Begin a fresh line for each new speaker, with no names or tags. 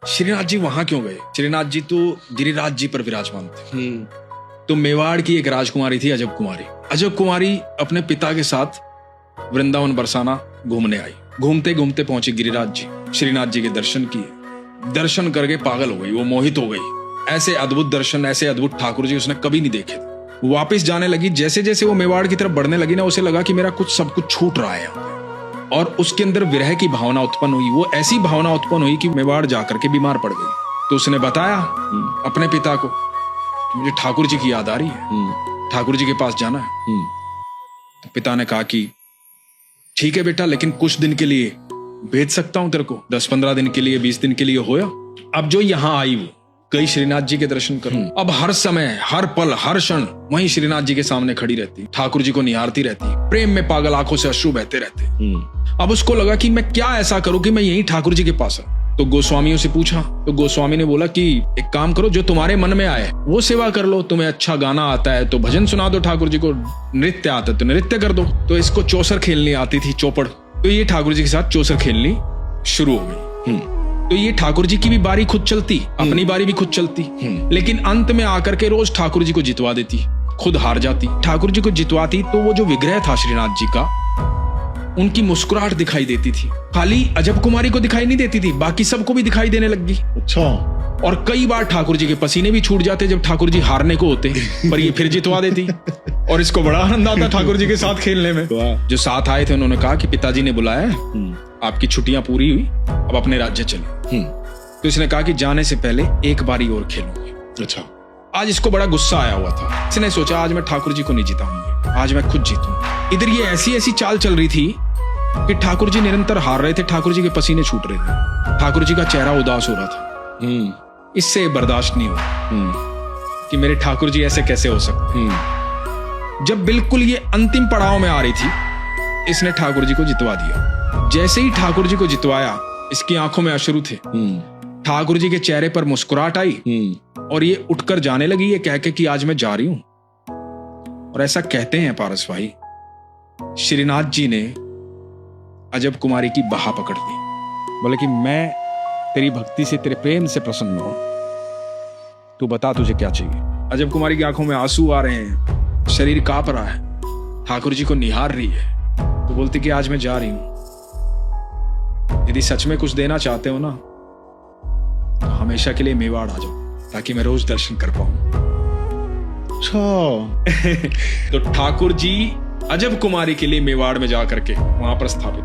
श्रीनाथ जी वहां क्यों गए? श्रीनाथ जी तो गिरिराज जी पर विराजमान थे। तो मेवाड़ की एक राजकुमारी थी अजब कुमारी। अजब कुमारी अपने पिता के साथ वृंदावन बरसाना घूमने आई। घूमते घूमते पहुंची गिरिराज जी, श्रीनाथ जी के दर्शन किए। दर्शन करके पागल हो गई, वो मोहित हो गई। ऐसे अद्भुत दर्शन, ऐसे अद्भुत ठाकुर जी उसने कभी नहीं देखे थे। वापस जाने लगी, जैसे जैसे वो मेवाड़ की तरफ बढ़ने लगी ना, उसे लगा कि मेरा कुछ सब कुछ छूट रहा है और उसके अंदर विरह की भावना उत्पन्न हुई। वो ऐसी भावना उत्पन्न हुई कि मेवाड़ जाकर के बीमार पड़ गई। तो उसने बताया अपने पिता को कि मुझे ठाकुर जी की याद आ रही है, ठाकुर जी के पास जाना है। तो पिता ने कहा कि ठीक है बेटा, लेकिन कुछ दिन के लिए भेज सकता हूं तेरे को, 10-15 दिन के लिए, 20 दिन के लिए होया। अब जो यहां आई वो कई श्रीनाथ जी के दर्शन करूं। अब हर समय, हर पल, हर क्षण वहीं श्रीनाथ जी के सामने खड़ी रहती, ठाकुर जी को निहारती रहती, प्रेम में पागल आंखों से अश्रु बहते रहते। अब उसको लगा कि मैं क्या ऐसा करूं कि मैं यहीं ठाकुर जी के पास आऊं। तो गोस्वामियों से पूछा, तो गोस्वामी ने बोला कि एक काम करो, जो तुम्हारे मन में आए वो सेवा कर लो। तुम्हें अच्छा गाना आता है तो भजन सुना दो ठाकुर जी को, नृत्य आता है तो नृत्य कर दो। तो इसको चौसर खेलनी आती थी, चौपड़। तो ये ठाकुर जी के साथ चौसर खेलनी शुरू हो गई। तो ये ठाकुर जी की भी बारी खुद चलती, अपनी बारी भी खुद चलती, लेकिन अंत में आकर के रोज ठाकुर जी को जितवा देती, खुद हार जाती। ठाकुर जी को जितवाती तो वो जो विग्रह था श्रीनाथ जी का, उनकी मुस्कुराहट दिखाई देती थी। खाली अजब कुमारी को दिखाई नहीं देती थी, बाकी सबको भी दिखाई देने लग गई। अच्छा। और कई बार ठाकुर जी के पसीने भी छूट जाते जब ठाकुर जी हारने को होते, पर ये फिर जितवा देती। और इसको बड़ा आनंद आता ठाकुर जी के साथ खेलने में। जो साथ आए थे उन्होंने कहा कि पिताजी ने बुलाया है, आपकी छुट्टियां पूरी हुई, अब अपने राज्य चले। तो इसने कहा कि जाने से पहले एक बारी और खेलूंगी। अच्छा। आज इसको बड़ा गुस्सा आया हुआ था। इसने सोचा आज मैं ठाकुर जी को नहीं जिताऊंगी, आज मैं खुद जीतूंगा। इधर ये ऐसी ऐसी चाल चल रही थी कि ठाकुर जी निरंतर हार रहे थे, ठाकुर जी के पसीने छूट रहे थे, ठाकुर जी का चेहरा उदास हो रहा था। इससे बर्दाश्त नहीं हुआ कि मेरे ठाकुर जी ऐसे कैसे हो सकते। जब बिल्कुल ये अंतिम पड़ाव में आ रही थी, इसने ठाकुर जी को जितवा दिया। जैसे ही ठाकुर जी को जितवाया, इसकी आंखों में अश्रु थे, ठाकुर जी के चेहरे पर मुस्कुराहट आई और ये उठकर जाने लगी, ये कह के कि आज मैं जा रही हूं। और ऐसा कहते हैं पारस भाई, श्रीनाथ जी ने अजब कुमारी की बाह पकड़ ली, बोले कि मैं तेरी भक्ति से, तेरे प्रेम से प्रसन्न हूं, तू बता तुझे क्या चाहिए। अजब कुमारी की आंखों में आंसू आ रहे हैं, शरीर कांप रहा है, ठाकुर जी को निहार रही है। तो बोलती कि आज मैं जा रही हूं, यदि सच में कुछ देना चाहते हो ना तो हमेशा के लिए मेवाड़ आ जाओ, ताकि मैं रोज दर्शन कर पाऊं। तो ठाकुर जी अजब कुमारी के लिए मेवाड़ में जाकर के वहां पर स्थापित